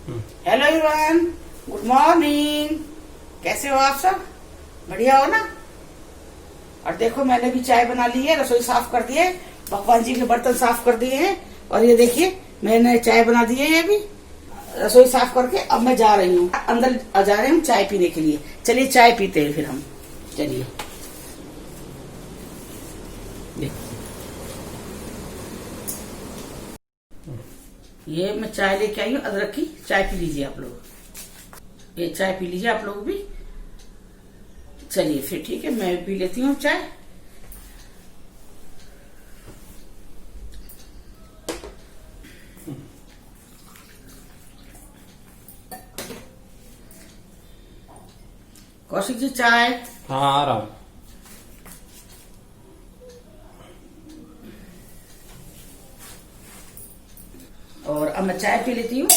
Hello everyone, good morning. कैसे हो आप सब? बढ़िया हो ना? और देखो मैंने भी चाय बना ली है, रसोई साफ कर दी है, भगवान जी के बर्तन साफ कर दिए हैं। और ये देखिए मैंने चाय बना दी है, ये भी रसोई साफ करके अब मैं जा रही हूँ अंदर, जा रहे हैं चाय पीने के लिए। चलिए चाय पीते हैं फिर हम। चलिए ये मैं चाय लेके आई हूँ अदरक की। चाय पी लीजिए आप लोग, ये चाय पी लीजिए आप लोग भी। चलिए फिर ठीक है, मैं पी लेती हूँ चाय। कौशिक जी चाय। हाँ आ रहा हूँ। और अब मैं चाय पी लेती हूँ।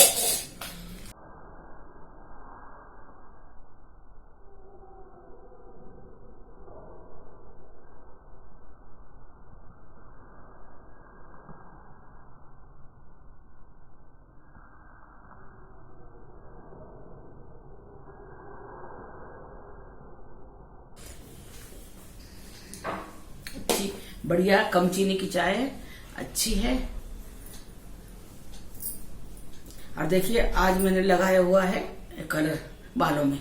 अच्छी बढ़िया कम चीनी की चाय है, अच्छी है। और देखिए आज मैंने लगाया हुआ है कलर बालों में।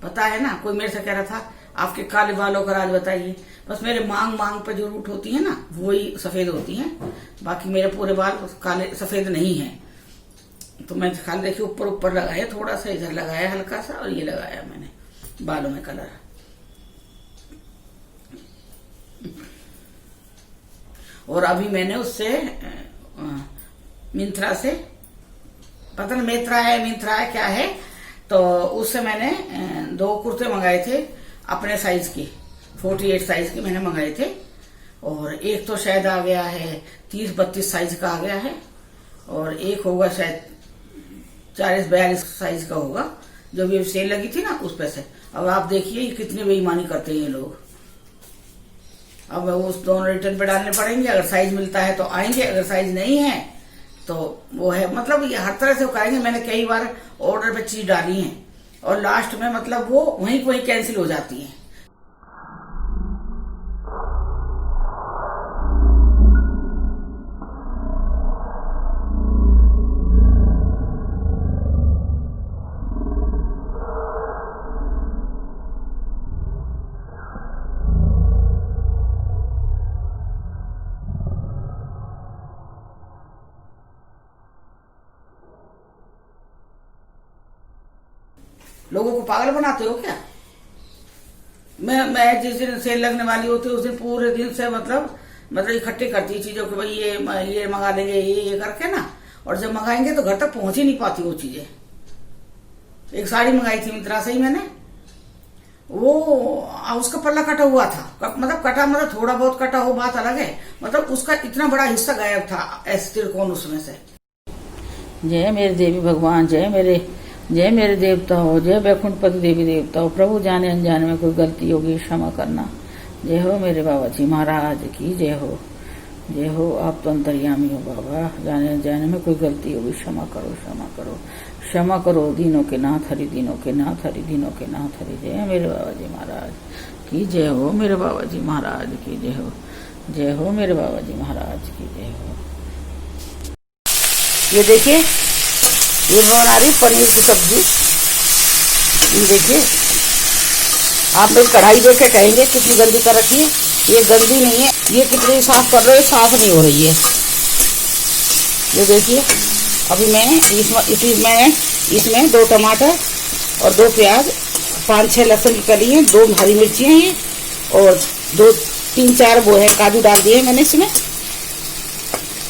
पता है ना, कोई मेरे से कह रहा था आपके काले बालों का राज बताइए। बस मेरे मांग मांग पे जो रूट होती है ना वही सफेद होती हैं, बाकी मेरे पूरे बाल काले सफेद नहीं हैं। तो मैं खाली देखिए ऊपर ऊपर लगाया, थोड़ा सा इधर लगाया हल्का सा, और ये लगाया मैंने बालों में कलर। और अभी मैंने उससे मिंत्रा से, पता नहीं मिंत्रा है क्या है, तो उससे मैंने 2 कुर्ते मंगाए थे अपने साइज के, 48 साइज के मैंने मंगाए थे। और एक तो शायद आ गया है 30-32 साइज का आ गया है, और एक होगा शायद 40-42 साइज का होगा, जो भी सेल लगी थी ना उस पे से। अब आप देखिए कितनी बेईमानी करते हैं ये लोग। अब उस दोनों रिटर्न पे डालने पड़ेंगे, अगर साइज मिलता है तो आएंगे, अगर साइज नहीं है तो वो है, मतलब ये हर तरह से वो करेंगे। मैंने कई बार ऑर्डर पे चीज डाली है और लास्ट में मतलब वो वहीं कैंसिल हो जाती है। लोगों को पागल बनाते हो क्या? मैं जिस दिन सेल लगने वाली होती है उस दिन पूरे दिन से मतलब इकट्ठी करती है चीजों को, भाई ये मंगा लेंगे, ये करके ना। और जब मंगाएंगे तो घर तक पहुंच ही नहीं पाती वो चीजें। एक साड़ी मंगाई थी मिंत्रा से ही मैंने, वो उसका पल्ला कटा हुआ था, मतलब थोड़ा बहुत कटा हो बात अलग है, मतलब उसका इतना बड़ा हिस्सा गायब था ऐसे त्रिकोण उसमें से। जय मेरे देवी भगवान, जय मेरे देवता हो, जय वैकुंठपति देवी देवता हो। प्रभु जाने अनजाने में कोई गलती होगी क्षमा करना। जय हो मेरे बाबा जी महाराज की जय हो, जय हो। आप तो अंतर्यामी हो बाबा, जाने अनजाने में कोई गलती होगी क्षमा करो, क्षमा करो, क्षमा करो। दीनों के नाथ हरि, दीनों के नाथ हरि, दीनों के नाथ हरि। जय मेरे बाबा जी महाराज की जय हो, मेरे बाबा जी महाराज की जय हो, जय हो मेरे बाबा जी महाराज की जय हो। ये देखिए ये बना रही पनीर की सब्जी। ये देखिए, आप मेरी कढ़ाई देख के कहेंगे कितनी गंदी कर रखी है। ये गंदी नहीं है, ये कितनी साफ कर रहे हो, साफ नहीं हो रही है। ये देखिए अभी मैंने इसमें 2 टमाटर और 2 प्याज, 5-6 लहसुन की कली है, 2 हरी मिर्ची है ये, और 2-3-4 वो है काजू डाल दिए मैंने इसमें।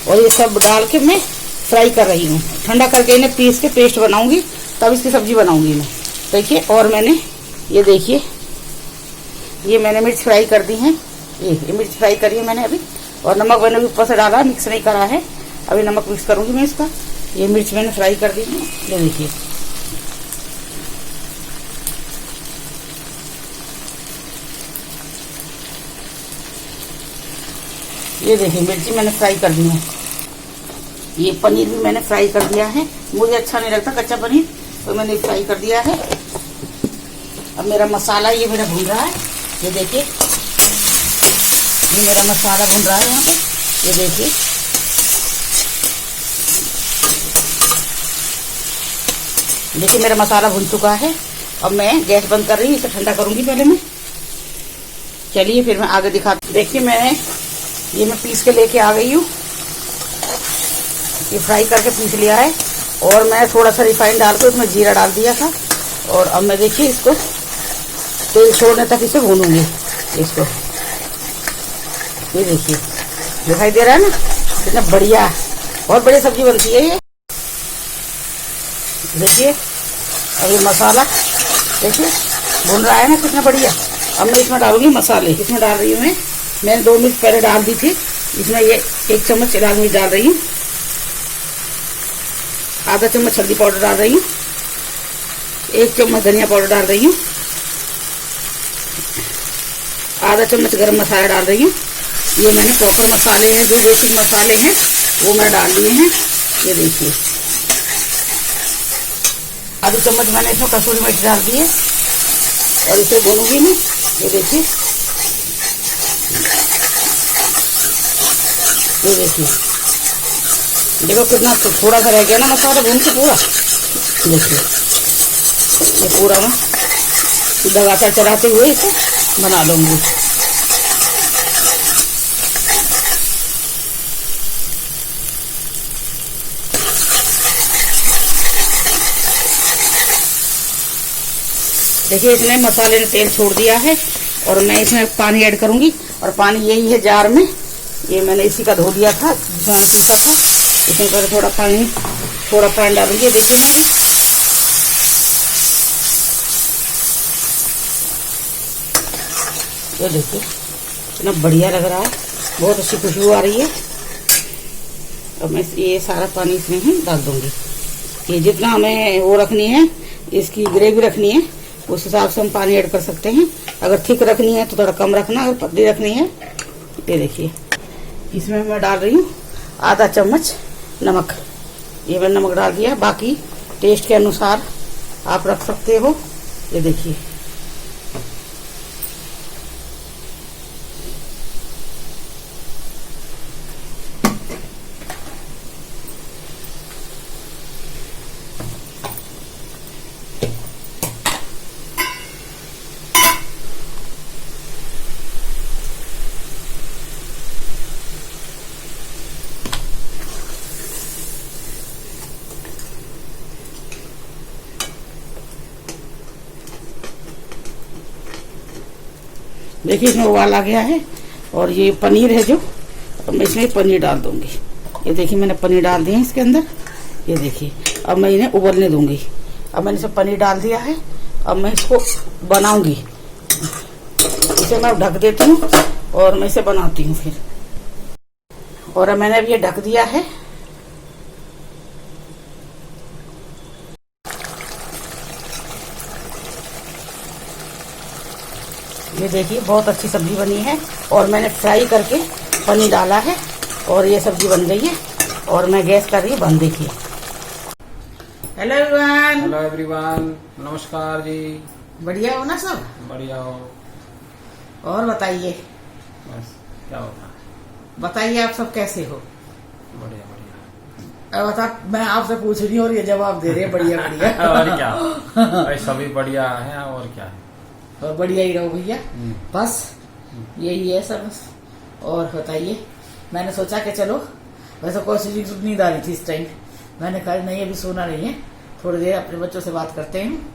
और ये सब डाल के मैं फ्राई कर रही हूँ। ठंडा करके इन्हें पीस के पेस्ट बनाऊंगी, तब इसकी सब्जी बनाऊंगी मैं। देखिए, और मैंने ये देखिए ये मैंने मिर्च फ्राई कर दी है, ये मिर्च फ्राई करी है मैंने अभी। और नमक मैंने भी ऊपर से डाला, मिक्स नहीं करा है, अभी नमक मिक्स करूंगी मैं इसका। ये मिर्च मैंने फ्राई कर दी है, ये देखिए। ये देखिए मिर्ची मैंने फ्राई कर दी है। ये पनीर भी मैंने फ्राई कर दिया है, मुझे अच्छा नहीं लगता कच्चा पनीर, तो मैंने फ्राई कर दिया है। अब मेरा मसाला ये मेरा भून रहा है, ये देखिए, ये मेरा मसाला भून रहा है यहाँ पे, ये देखिए। देखिए मेरा मसाला भुन चुका है। अब मैं गैस बंद कर रही हूँ, इसे ठंडा करूंगी पहले मैं। चलिए फिर मैं आगे दिखाती। देखिए मैं पीस के लेके आ गई हूँ, ये फ्राई करके पीस लिया है। और मैं थोड़ा सा रिफाइंड डाल के उसमें जीरा डाल दिया था। और अब मैं देखिए इसको तेल छोड़ने तक इसे भूनूंगी इसको। ये देखिए दिखाई दे रहा है ना, कितना बढ़िया, बहुत बढ़िया सब्जी बनती है ये। देखिए अब ये मसाला देखिए भून रहा है ना, कितना बढ़िया। अब मैं इसमें डालूंगी मसाले, इसमें डाल रही हूँ मैंने 2 मिर्च पहले डाल दी थी, इसमें ये 1 चम्मच लाल मिर्च डाल रही हूँ, आधा चम्मच हल्दी पाउडर डाल रही हूँ, 1 चम्मच धनिया पाउडर डाल रही हूँ, आधा चम्मच गरम मसाला डाल रही हूँ। ये मैंने प्रॉपर मसाले हैं, जो बेसिक मसाले हैं वो मैं डाल लिए हैं। ये देखिए आधी चम्मच मैंने इसमें कसूरी मिर्च डाल दी है और इसे भूनूंगी मैं। ये देखिए, ये देखिए, देखो कितना थोड़ा सा रह गया ना मसाला भून के पूरा। देखिए ये पूरा मैं लगातार चलाते हुए इसे बना लूंगी। देखिए इसने मसाले ने तेल छोड़ दिया है और मैं इसमें पानी ऐड करूंगी। और पानी यही है जार में, ये मैंने इसी का धो दिया था जिसमें पीसा था। इसमें पर थोड़ा पानी डालूंगी। देखिए मैं ये देखिए इतना बढ़िया लग रहा है, बहुत अच्छी खुशबू आ रही है। अब मैं ये सारा पानी इसमें ही डाल दूंगी। ये जितना हमें वो रखनी है, इसकी ग्रेवी रखनी है, उस हिसाब से हम पानी ऐड कर सकते हैं। अगर थिक रखनी है तो थोड़ा कम रखना, अगर पतली रखनी है। ये देखिए इसमें मैं डाल रही हूँ आधा चम्मच नमक। ये मैंने नमक डाल दिया, बाकी टेस्ट के अनुसार आप रख सकते हो। ये देखिए देखिए इसमें उबाल आ गया है। और ये पनीर है जो, अब मैं इसमें पनीर डाल दूंगी। ये देखिए मैंने पनीर डाल दिया इसके अंदर। ये देखिए अब मैं इन्हें उबलने दूंगी। अब मैंने इसमें पनीर डाल दिया है, अब मैं इसको बनाऊंगी। इसे मैं ढक देती हूँ और मैं इसे बनाती हूँ फिर। और अब मैंने अब ये ढक दिया है। ये देखिए बहुत अच्छी सब्जी बनी है और मैंने फ्राई करके पनीर डाला है और ये सब्जी बन गई है। और मैं गैस कर रही हूँ बंद। देखिए हेलो एवरीवन। हेलो एवरीवन, नमस्कार जी। बढ़िया हो ना सब? बढ़िया हो। और बताइए, बस क्या होता है, बताइए आप सब कैसे हो? बढ़िया बढ़िया। अब बता, मैं आपसे पूछ रही हूँ और ये जवाब दे रहे हैं बढ़िया बढ़िया। और क्या, भाई सभी बढ़िया है और क्या है, और बढ़िया ही रहो भैया, बस यही है सब। और बताइए, मैंने सोचा कि चलो, वैसे कोशिश नींद आ रही थी इस टाइम, मैंने कहा नहीं अभी सोना नहीं है, थोड़ी देर अपने बच्चों से बात करते हैं।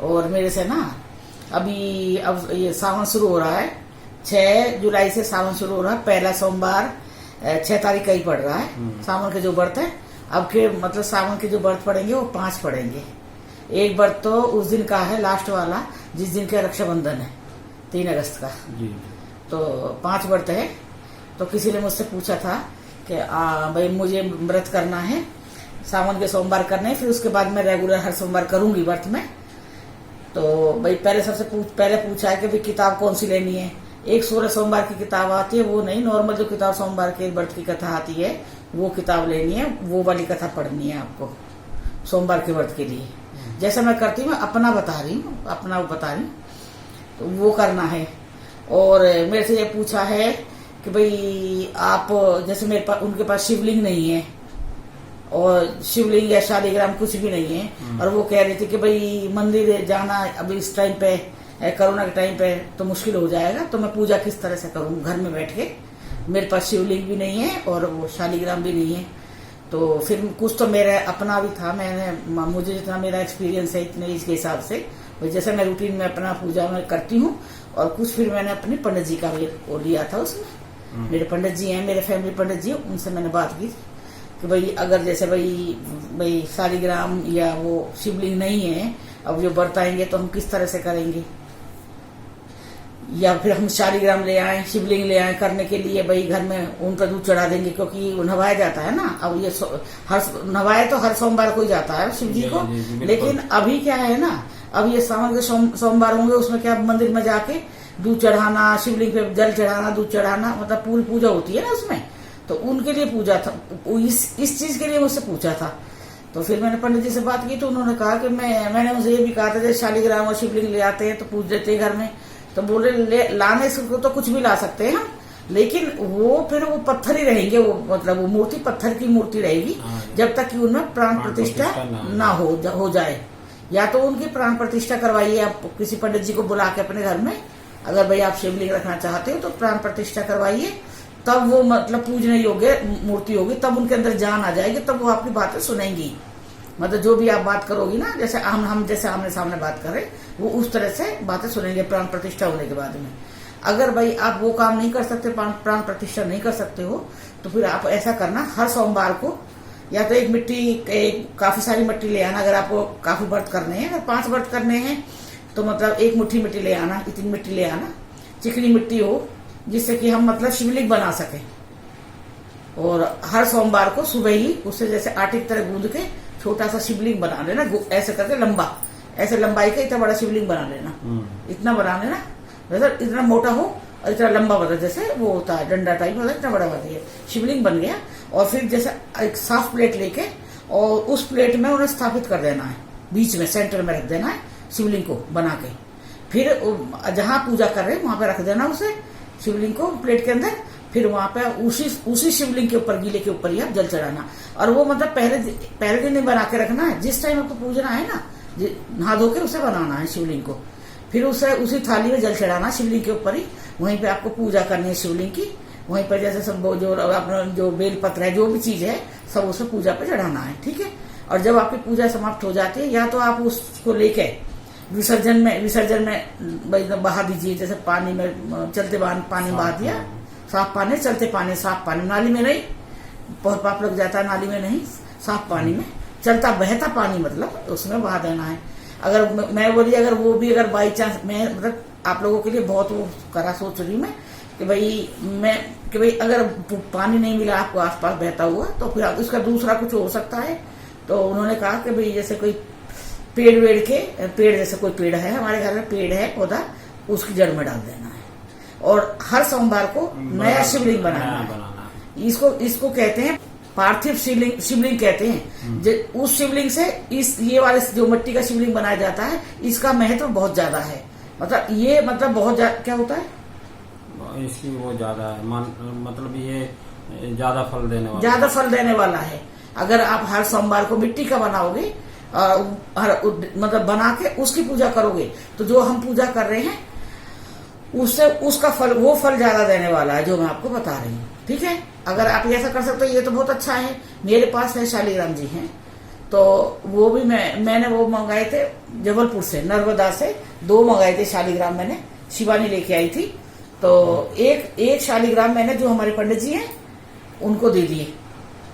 और मेरे से ना अभी अब ये सावन शुरू हो रहा है, 6 जुलाई से सावन शुरू हो रहा है। पहला सोमवार 6 तारीख का ही पड़ रहा है सावन के जो व्रत है। अब के मतलब सावन के जो व्रत पड़ेंगे वो 5 पड़ेंगे। एक व्रत तो उस दिन का है लास्ट वाला, जिस दिन का रक्षाबंधन है 3 अगस्त का जी। तो 5 व्रत है। तो किसी ने मुझसे पूछा था कि भाई मुझे व्रत करना है, सावन के सोमवार करने हैं, फिर उसके बाद मैं रेगुलर हर सोमवार करूंगी व्रत में। तो भाई पहले सबसे पहले पूछा है कि भाई किताब कौन सी लेनी है, एक 16 सोमवार की किताब आती है, वो नहीं, नॉर्मल जो किताब सोमवार के व्रत की कथा आती है वो किताब लेनी है, वो वाली कथा पढ़नी है आपको सोमवार के व्रत के लिए। जैसा मैं करती हूँ, अपना बता रही हूँ, अपना बता रही हूँ, तो वो करना है। और मेरे से ये पूछा है कि भाई आप, जैसे मेरे पास, उनके पास शिवलिंग नहीं है और शिवलिंग या शालिग्राम कुछ भी नहीं है, और वो कह रही थी कि भाई मंदिर जाना अभी इस टाइम पे, कोरोना के टाइम पे तो मुश्किल हो जाएगा, तो मैं पूजा किस तरह से करूँ घर में बैठ के। मेरे पास शिवलिंग भी नहीं है और वो शालिग्राम भी नहीं है। तो फिर कुछ तो मेरा अपना भी था, मुझे जितना मेरा एक्सपीरियंस है इतने इसके हिसाब से, जैसे मैं रूटीन में अपना पूजा में करती हूँ, और कुछ फिर मैंने अपने पंडित जी का भी वो लिया था उसमें। मेरे पंडित जी हैं, मेरे फैमिली पंडित जी, उनसे मैंने बात की कि भाई अगर जैसे भाई शालिग्राम या वो शिवलिंग नहीं है, अब जो व्रत आएंगे तो हम किस तरह से करेंगे, या फिर हम शालिग्राम ले आए, शिवलिंग ले आए करने के लिए, भाई घर में उन पर दूध चढ़ा देंगे, क्योंकि नवाया जाता है ना। अब ये नवाया तो हर सोमवार को ही जाता है शिव जी को, लेकिन अभी क्या है ना, अब ये सावन के सोमवार होंगे, उसमें क्या मंदिर में जाके दूध चढ़ाना, शिवलिंग पे जल चढ़ाना, दूध चढ़ाना, मतलब पूरी पूजा होती है ना उसमें। तो उनके लिए पूजा था, इस चीज के लिए मुझसे पूछा था। तो फिर मैंने पंडित जी से बात की, तो उन्होंने कहा कि मैंने उनसे ये भी कहा था, जैसे शालिग्राम और शिवलिंग ले आते हैं तो पूछ देते हैं घर में, तो बोले लाने से तो कुछ भी ला सकते हैं हम, लेकिन वो फिर वो पत्थर ही रहेंगे, वो मतलब वो मूर्ति पत्थर की मूर्ति रहेगी जब तक कि उनमें प्राण प्रतिष्ठा ना हो जाए। या तो उनकी प्राण प्रतिष्ठा करवाइए आप किसी पंडित जी को बुला के अपने घर में, अगर भाई आप शिवलिंग रखना चाहते हो तो प्राण प्रतिष्ठा करवाइए, तब वो मतलब पूजने योग्य मूर्ति होगी, तब उनके अंदर जान आ जाएगी, तब वो आपकी बातें सुनेंगी। मतलब जो भी आप बात करोगी ना, जैसे हम जैसे आमने सामने बात कर रहे, वो उस तरह से बातें सुनेंगे प्राण प्रतिष्ठा होने के बाद में। अगर भाई आप वो काम नहीं कर सकते, प्राण प्रतिष्ठा नहीं कर सकते हो, तो फिर आप ऐसा करना, हर सोमवार को या तो काफी सारी मिट्टी ले आना, अगर आपको काफी व्रत करने हैं, अगर 5 व्रत करने हैं तो मतलब 1 मुट्ठी मिट्टी ले आना, इतनी मिट्टी ले आना, चिकनी मिट्टी हो जिससे कि हम मतलब शिवलिंग बना सके। और हर सोमवार को सुबह ही उससे जैसे आटे की तरह गूंद के छोटा सा शिवलिंग बना लेना, ऐसे करके लंबा, ऐसे लंबाई का इतना बड़ा शिवलिंग बना लेना, इतना बना लेना, वैसे इतना मोटा हो और इतना लंबा बना, जैसे वो होता है डंडा टाइप होता है, इतना बड़ा बन गया शिवलिंग बन गया। और फिर जैसे एक साफ प्लेट लेके और उस प्लेट में उन्हें स्थापित कर देना है, बीच में सेंटर में रख देना है शिवलिंग को बना के। फिर जहां पूजा कर रहे हैं वहां पे रख देना उसे शिवलिंग को प्लेट के अंदर, फिर वहां पे उसी शिवलिंग के ऊपर, गीले के ऊपर ही आप जल चढ़ाना। और वो मतलब पहले दिन ही बना के रखना है, जिस टाइम आपको पूजना है ना, नहा धो के उसे बनाना है शिवलिंग को, फिर उसे उसी थाली में जल चढ़ाना शिवलिंग के ऊपर ही, वहीं पे आपको पूजा करनी है शिवलिंग की, वहीं पर जैसे सब जो अपना जो बेलपत्र है, जो भी चीज है सब उसे पूजा पे चढ़ाना है, ठीक है। और जब आपकी पूजा समाप्त हो जाती है, या तो आप उसको लेके विसर्जन में बहा दीजिए, जैसे पानी में चलते पानी बहा दिया, साफ पानी, चलते पानी, साफ पानी, नाली में नहीं, बहुत पाप लग जाता है नाली में नहीं, साफ पानी में, चलता बहता पानी मतलब उसमें बहा देना है। अगर मैं बोली, अगर वो भी अगर बाई चांस, मैं मतलब आप लोगों के लिए बहुत वो करा सोच रही हूँ मैं कि भाई अगर पानी नहीं मिला आपको आसपास बहता हुआ, तो फिर उसका दूसरा कुछ हो सकता है। तो उन्होंने कहा कि भाई जैसे कोई पेड़ जैसे कोई पेड़ है, हमारे घर में पेड़ है पौधा, उसकी जड़ में डाल देना है, और हर सोमवार को नया शिवलिंग बनाना है। इसको कहते हैं पार्थिव शिवलिंग कहते हैं। उस शिवलिंग से ये वाले जो मिट्टी का शिवलिंग बनाया जाता है, इसका महत्व बहुत ज्यादा है, मतलब ये मतलब बहुत क्या होता है इसकी वो ज्यादा है, मतलब ये ज्यादा फल देने वाला है। अगर आप हर सोमवार को मिट्टी का बनाओगे, मतलब बना के उसकी पूजा करोगे, तो जो हम पूजा कर रहे हैं उससे उसका फल, वो फल ज्यादा देने वाला है, जो मैं आपको बता रही हूँ, ठीक है। अगर आप ऐसा कर सकते हो ये तो बहुत अच्छा है। मेरे पास है शालिग्राम जी हैं, तो वो भी मैंने वो मंगाए थे जबलपुर से, नर्मदा से 2 मंगाए थे शालिग्राम, मैंने शिवानी लेके आई थी। तो एक शालिग्राम मैंने जो हमारे पंडित जी हैं उनको दे दिए,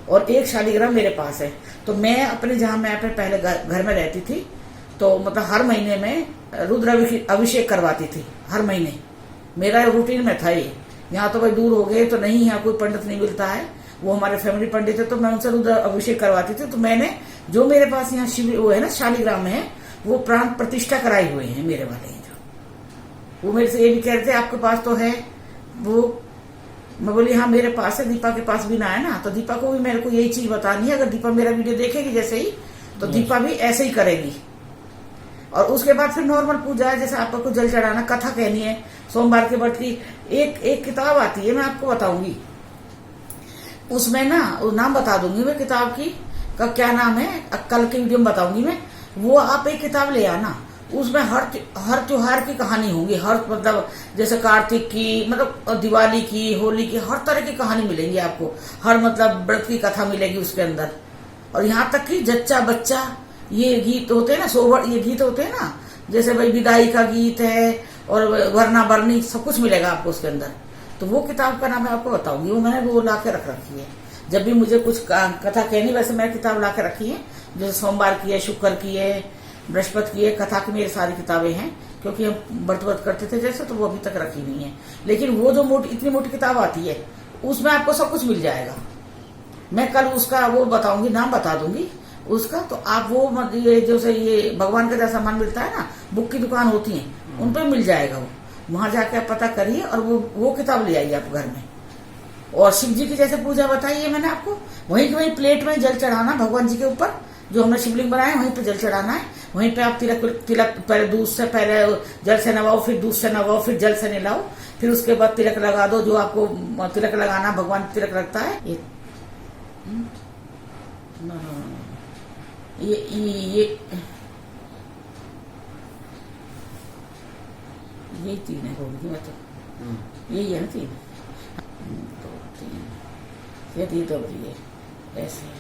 और 1 शालिग्राम मेरे पास है। तो मैं जहाँ मैं अपने पहले घर में रहती थी, तो मतलब हर महीने में रुद्र अभिषेक करवाती थी, हर महीने मेरा रूटीन में था ये। यहाँ तो भाई दूर हो गए तो नहीं, यहाँ कोई पंडित नहीं मिलता है, वो हमारे फैमिली पंडित है, तो मैं उनसे रुद्र अभिषेक करवाती थी। तो मैंने जो मेरे पास यहाँ शिव वो है ना शालिग्राम में है, वो प्राण प्रतिष्ठा कराई हुए हैं मेरे वाले हैं जो, वो मेरे से ये भी कह रहे थे आपके पास तो है वो। मैं बोली हाँ मेरे पास है, दीपा के पास भी ना है ना। तो दीपा को भी मेरे को यही चीज बतानी है, अगर दीपा मेरा वीडियो देखेगी जैसे ही तो दीपा भी ऐसे ही करेगी। और उसके बाद फिर नॉर्मल पूजा है, जैसे आपको कुछ जल चढ़ाना, कथा कहनी है सोमवार के व्रत की। एक किताब आती है, मैं आपको बताऊंगी, उसमें ना वो नाम बता दूंगी मैं किताब की, का क्या नाम है, कल के वीडियो में बताऊंगी मैं। वो आप एक किताब ले आना, उसमें हर त्योहार की कहानी होगी, हर मतलब जैसे कार्तिक की, मतलब दिवाली की, होली की, हर तरह की कहानी मिलेंगी आपको, हर मतलब व्रत की कथा मिलेगी उसके अंदर। और यहाँ तक कि जच्चा बच्चा ये गीत होते हैं ना, सोबर ये गीत होते हैं ना, जैसे भाई विदाई का गीत है और वरना बरनी, सब कुछ मिलेगा आपको उसके अंदर। तो वो किताब का नाम मैं आपको बताऊंगी, वो मैंने वो ला के रख रखी है। जब भी मुझे कुछ कथा कहनी, वैसे मैंने किताब ला के रखी है, जैसे सोमवार की है, शुक्र की है, बृहस्पति की है, कथा की मेरी सारी किताबें हैं, क्योंकि हम व्रत करते थे जैसे, तो वो अभी तक रखी नहीं है। लेकिन वो जो इतनी मोटी किताब आती है, उसमें आपको सब कुछ मिल जाएगा। मैं कल उसका वो बताऊंगी, नाम बता दूंगी उसका। तो आप वो ये जैसे ये भगवान का जैसा सामान मिलता है ना, बुक की दुकान होती है, उन पर मिल जाएगा वो। वहां जाके आप पता करिए और वो किताब ले आइए आप घर में। और शिव जी की जैसे पूजा बताई है मैंने आपको, वहीं की वहीं प्लेट में जल चढ़ाना भगवान जी के ऊपर, जो हमने शिवलिंग बनाया वहीं पे जल चढ़ाना है। वहीं पे आप तिलक पहले दूध से, पहले जल से नवाओ, फिर दूध से नवाओ, फिर जल से नहलाओ, फिर उसके बाद तिलक लगा दो, जो आपको तिलक लगाना, भगवान तिलक रखता है। ये तीन है होगी, मैं तो यही है ना, 3 2 3 ये 3 तो ये ऐसे।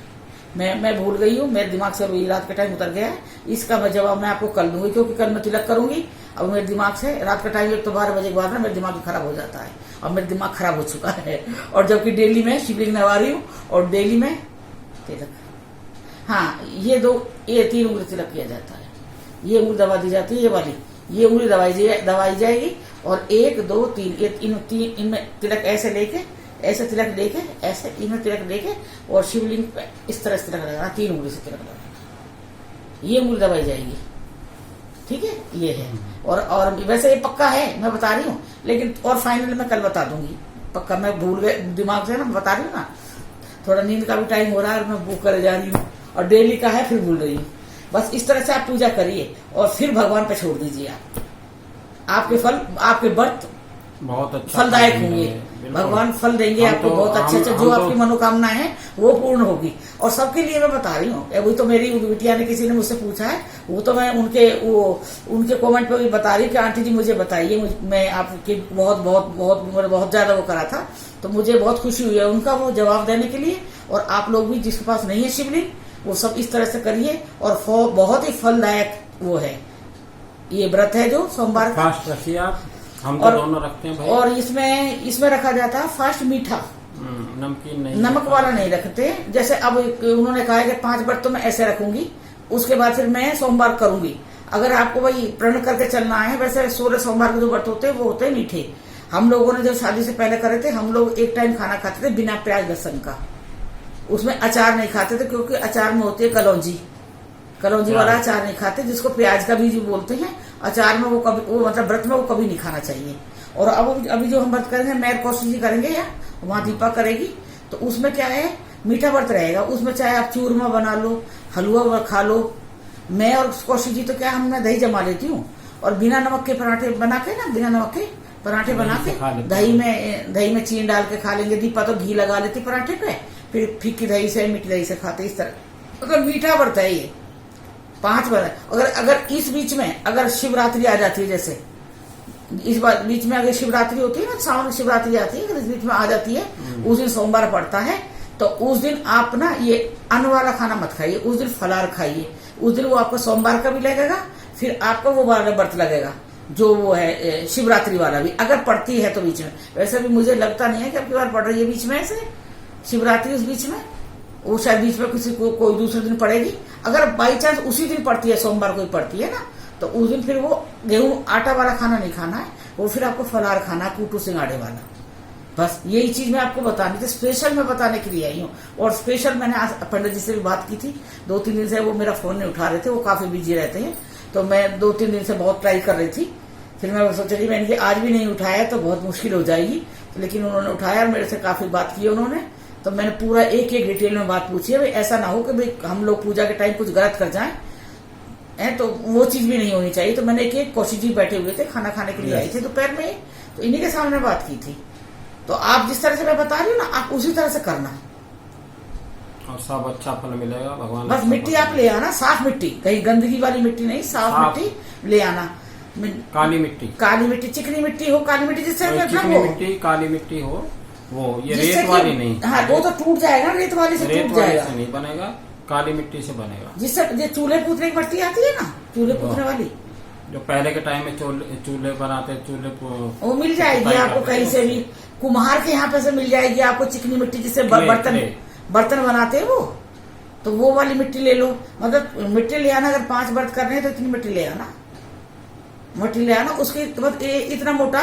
मैं भूल गई हूँ, मेरे दिमाग से अभी रात का टाइम उतर गया है। इसका मैं जवाब मैं आपको कल दूंगी, क्योंकि कल मैं तिलक करूंगी। अब मेरे दिमाग से रात का टाइम, एक तो 12 बजे के बाद ना मेरे दिमाग खराब हो जाता है, और मेरा दिमाग खराब हो चुका है। और जबकि डेली में शिवलिंग नवा रही हूँ और डेली में तिलक, हाँ ये 3 उंगली तिलक किया जाता है। ये उंगली दबा दी जाती है, ये वाली, ये उंगली दबाई जाएगी। और 1 2 3 ये इनमें तिलक ऐसे लेके, ऐसे तिलक लेके, ऐसे इनमें तिलक लेके, और शिवलिंग पे इस तरह से तिलक लगाना, 3 उंगली से तिलक लगाना, ये उंगली दबाई जाएगी। ठीक है, ये है। और वैसे ये पक्का है, मैं बता रही हूँ, लेकिन और फाइनल मैं कल बता दूंगी पक्का। मैं भूल गए दिमाग से ना, बता रही हूँ ना, थोड़ा नींद का भी टाइम हो रहा है और मैं बुक करे जा रही हूँ, और डेली का है फिर भूल रही हूँ। बस इस तरह से आप पूजा करिए और फिर भगवान पे छोड़ दीजिए। आपके फल, आपके व्रत बहुत अच्छा फलदायक होंगे, भगवान फल देंगे आपको बहुत अच्छे। जो आपकी मनोकामना है वो पूर्ण होगी। और सबके लिए मैं बता रही हूँ, अभी तो मेरी बिटिया ने, किसी ने मुझसे पूछा है, वो तो मैं उनके कमेंट पे भी बता रही हूँ कि आंटी जी मुझे बताइए, मैं आपके बहुत ज्यादा वो करा था, तो मुझे बहुत खुशी हुई है उनका वो जवाब देने के लिए। और आप लोग भी जिसके पास नहीं है शिवलिंग, वो सब इस तरह से करिए, और बहुत ही फलदायक वो है ये व्रत है जो सोमवार का। फास्ट रखिए आप, हम तो दोनों रखते हैं भाई। और इसमें रखा जाता है फास्ट मीठा, नमकीन नहीं, नमक वाला नहीं रखते। जैसे अब उन्होंने कहा है कि 5 व्रत तो मैं ऐसे रखूंगी, उसके बाद फिर मैं सोमवार करूंगी। अगर आपको भाई प्रण करके चलना है, वैसे 16 सोमवार के जो व्रत होते हैं वो होते हैं मीठे। हम लोगों ने जो शादी से पहले करे थे, हम लोग एक टाइम खाना खाते थे बिना प्याज लहसुन का, उसमें अचार नहीं खाते थे, क्योंकि अचार में होती है कलौंजी वाला अचार नहीं खाते, जिसको प्याज का बीज बोलते हैं। अचार में वो मतलब व्रत में वो कभी नहीं खाना चाहिए। और अब अभी जो हम व्रत करेंगे, मैं कौशिक जी करेंगे या वहां दीपा करेगी, तो उसमें क्या है, मीठा व्रत रहेगा। उसमें चाहे आप चूरमा बना लो, हलवा खा लो। मैं और कौशिक जी तो क्या, मैं दही जमा लेती हूँ, और बिना नमक के पराठे बना के ना, बिना नमक के पराठे बना के दही में चीनी डाल के खा लेंगे। दीपा तो घी लगा लेती पराठे पे, फिर फीकी दही से, मीठी दही से खाते। इस तरह अगर मीठा व्रत है ये 5 बार। अगर इस बीच में अगर शिवरात्रि आ जाती है, जैसे इस बार बीच में अगर शिवरात्रि होती है ना, सावन शिवरात्रि आती है, अगर इस बीच में आ जाती है, उस दिन सोमवार पड़ता है, तो उस दिन आप ना ये अन्न वाला खाना मत खाइए, उस दिन फलाहार खाइए। उस दिन वो आपको सोमवार का भी लगेगा, फिर आपका वो वाला व्रत लगेगा जो वो है शिवरात्रि वाला भी, अगर पड़ती है तो बीच में। वैसे भी मुझे लगता नहीं है कि अब की बार पड़ रही है बीच में ऐसे शिवरात्रि, उस बीच में वो शायद बीच में किसी को कोई दूसरे दिन पड़ेगी। अगर बाई चांस उसी दिन पड़ती है, सोमवार को ही पड़ती है ना, तो उस दिन फिर वो गेहूं आटा वाला खाना नहीं खाना है, वो फिर आपको फलाहार खाना है, कूटू सिंगाड़े वाला। बस यही चीज मैं आपको बतानी थी, स्पेशल मैं बताने के लिए आई हूँ। और स्पेशल मैंने आज पंडित जी से भी बात की थी, 2-3 दिन से वो मेरा फोन नहीं उठा रहे थे, वो काफी बिजी रहते हैं, तो मैं 2-3 दिन से बहुत ट्राई कर रही थी फिर मैं सोचा कि मैंने आज भी नहीं उठाया तो बहुत मुश्किल हो जाएगी, तो लेकिन उन्होंने उठाया और मेरे से काफी बात की उन्होंने। तो मैंने पूरा एक एक डिटेल में बात पूछी है, भाई ऐसा ना हो कि भाई हम लोग पूजा के टाइम कुछ गलत कर जाएं, तो वो चीज भी नहीं होनी चाहिए। तो मैंने एक कौशिक जी बैठे हुए थे, खाना खाने के लिए आए थे दोपहर में, तो इन्हीं के सामने बात की थी। तो आप जिस तरह से मैं बता रही हूँ ना, आप उसी तरह से करना और सब अच्छा फल मिलेगा भगवान। बस मिट्टी आप ले आना, साफ मिट्टी, कहीं गंदगी वाली मिट्टी नहीं, साफ मिट्टी ले आना। काली मिट्टी, चिकनी मिट्टी हो, काली मिट्टी जिससे मिट्टी काली मिट्टी हो, वो ये रेत वाली नहीं। हाँ, वो तो टूट जाएगा, रेत वाली से टूट जाएगा, नहीं बनेगा, काली मिट्टी से बनेगा। जिससे चूल्हे पूतने की मिट्टी आती है ना, चूल्हे पूतने वाली, जो पहले के टाइम में चूल्हे बनाते, चूल्हे वो मिल जाएगी आपको कहीं से भी, कुम्हार के यहाँ पे से मिल जाएगी आपको चिकनी मिट्टी, जिससे बर्तन बनाते हैं तो वो वाली मिट्टी ले लो। मतलब मिट्टी ले आना, अगर 5 व्रत करने हैं तो इतनी मिट्टी ले आना, उसके बाद इतना मोटा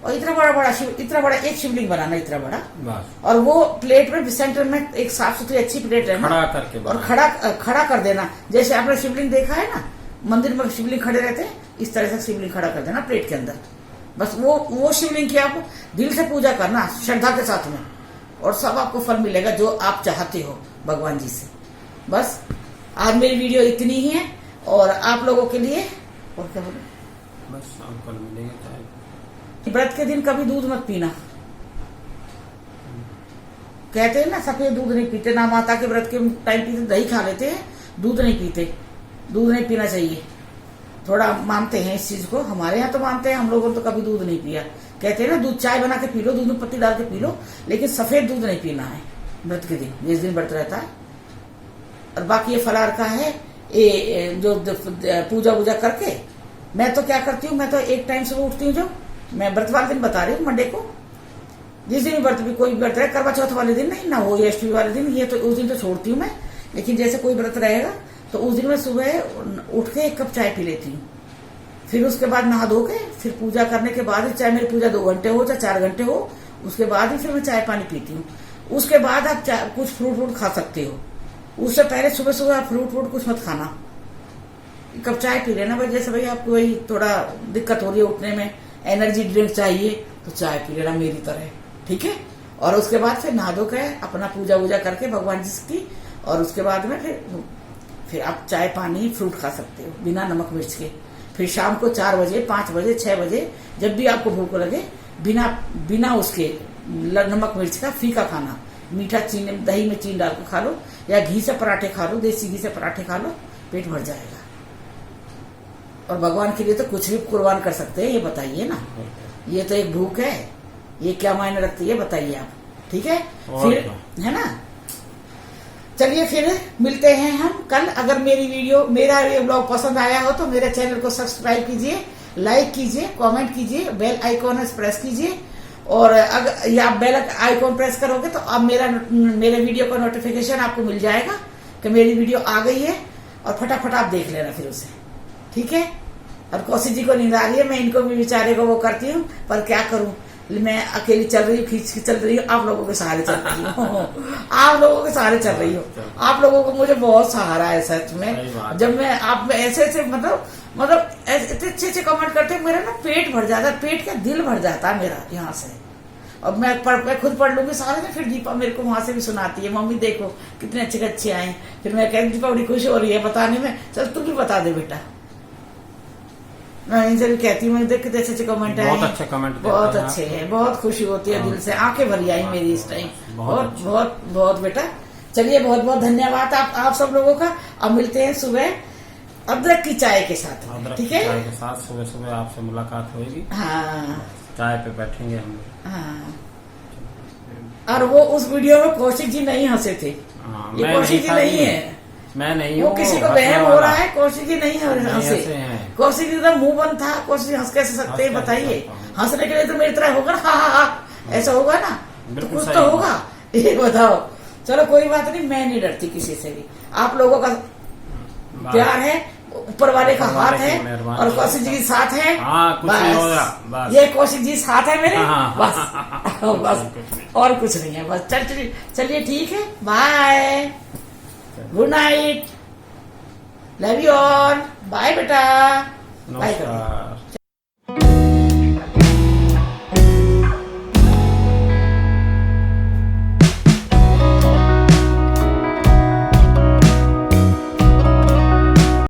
और इतना बड़ा एक शिवलिंग बनाना, इतना बड़ा, और वो प्लेट में सेंटर में एक साफ सुथरी अच्छी प्लेट रहना, खड़ा करके और खड़ा कर देना। जैसे आपने शिवलिंग देखा है ना, मंदिर में शिवलिंग खड़े रहते हैं, इस तरह से शिवलिंग खड़ा कर देना प्लेट के अंदर। बस वो शिवलिंग की आप दिल से पूजा करना, श्रद्धा के साथ में, और सब आपको फल मिलेगा जो आप चाहते हो भगवान जी से। बस आज मेरी वीडियो इतनी ही है, और आप लोगों के लिए और क्या बोले, बस कल मिलेंगे चाय। व्रत के दिन कभी दूध मत पीना, कहते हैं ना सफेद दूध नहीं पीते, ना माता के व्रत के टाइम पीते, दही खा लेते हैं, दूध नहीं पीते, दूध नहीं पीना चाहिए। थोड़ा मानते हैं इस चीज को, हमारे यहाँ तो मानते हैं, हम लोगों ने तो कभी दूध नहीं पिया। कहते हैं ना दूध चाय बना के पी लो, दूध में पत्ती डाल के पी लो, लेकिन सफेद दूध नहीं पीना है व्रत के दिन, जिस दिन व्रत रहता है। और बाकी ये फलार का है, ये जो पूजा करके मैं तो क्या करती हूँ, मैं तो एक टाइम से उठती हूँ, जो मैं व्रत वाले दिन बता रही हूँ, मंडे को, जिस दिन व्रत भी कोई व्रत रहे, करवा चौथ वाले दिन नहीं ना हो, या अष्टमी वाले दिन, ये तो उस दिन तो छोड़ती हूँ मैं। लेकिन जैसे कोई व्रत रहेगा तो उस दिन मैं सुबह उठ के 1 कप चाय पी लेती हूँ, फिर उसके बाद नहा धो के, फिर पूजा करने के बाद, चाहे मेरी पूजा 2 घंटे हो चाहे 4 घंटे हो, उसके बाद ही फिर मैं चाय पानी पीती हूँ। उसके बाद आप कुछ फ्रूट खा सकते हो, उससे पहले सुबह आप फ्रूट कुछ मत खाना, 1 कप चाय पी लेना। भाई जैसे भाई आपको वही थोड़ा दिक्कत हो रही है उठने में, एनर्जी ड्रिंक चाहिए, तो चाय पी लेना मेरी तरह, ठीक है। और उसके बाद फिर नहा धो के अपना पूजा करके भगवान जी की, और उसके बाद में फिर आप चाय पानी फ्रूट खा सकते हो बिना नमक मिर्च के। फिर शाम को 4 बजे 5 बजे 6 बजे जब भी आपको भूख लगे, बिना उसके नमक मिर्च का फीका खाना, मीठा चीनी, दही में चीनी डाल के खा लो, या घी से पराठे खा लो, देसी घी से पराठे खा लो, पेट भर जाएगा। और भगवान के लिए तो कुछ भी कुर्बान कर सकते हैं, ये बताइए ना, ये तो एक भूख है, ये क्या मायने रखती है बताइए आप, ठीक है। फिर है ना, चलिए फिर मिलते हैं हम कल। अगर मेरा ये ब्लॉग पसंद आया हो तो मेरे चैनल को सब्सक्राइब कीजिए, लाइक कीजिए, कमेंट कीजिए, बेल आइकॉन प्रेस कीजिए, और अगर या बेल आइकॉन प्रेस करोगे तो अब मेरे वीडियो का नोटिफिकेशन आपको मिल जाएगा कि मेरी वीडियो आ गई है, और फटाफट आप देख लेना फिर उसे, ठीक है। और कौशिक जी को नींद आ रही है, मैं इनको भी बेचारे को वो करती हूँ, पर क्या करूँ, मैं अकेली चल रही हूँ, खींच के चल रही हूँ, आप लोगों के सहारे चल रही हूँ आप लोगों के सहारे चल रही हूँ, आप लोगों को मुझे बहुत सहारा है सच में। जब मैं आप ऐसे मतलब इतने अच्छे कमेंट करते हैं, मेरा ना पेट भर जाता है, पेट का दिल भर जाता है मेरा यहाँ से। और मैं खुद पढ़ लूंगी सारे दिन, फिर दीपा मेरे को वहां से भी सुनाती है, मम्मी देखो कितने अच्छे आए। फिर मैं कहती दीपा बड़ी खुश हो रही है बताने में, चल तू भी बता दे बेटा। मैं इनसे भी कहती हूँ, देख कितने अच्छे कमेंट है, बहुत अच्छे कमेंट, बहुत अच्छे हैं, बहुत खुशी होती है, दिल से आंखें भरी आई मेरी इस टाइम, बहुत बेटा। चलिए बहुत बहुत धन्यवाद आप सब लोगों का। अब मिलते हैं सुबह अदरक की चाय के साथ, ठीक है। चाय के साथ सुबह आपसे मुलाकात होगी, हाँ, चाय पे बैठेंगे हम। हाँ, और वो उस वीडियो में कौशिक जी नहीं हंसे थे, ये कौशिक जी नहीं है, मैं नहीं वो किसी को वहम हो रहा है, कौशिक जी नहीं हंसे, कौशिक जी का मुंह बंद था, कौशिक हंस कैसे सकते हैं बताइए। हंसने के लिए तो मेरी तरह होगा ना, हाँ ऐसा होगा ना, तो कुछ तो होगा, ये बताओ। चलो कोई बात नहीं, मैं नहीं डरती किसी से भी, आप लोगों का प्यार है, ऊपर वाले का हाथ है, और कौशिक जी के साथ है, बस ये कौशिक जी साथ है मेरे, बस और कुछ नहीं है, बस चलिए ठीक है, bye, good night, love you all, bye बेटा, बाय।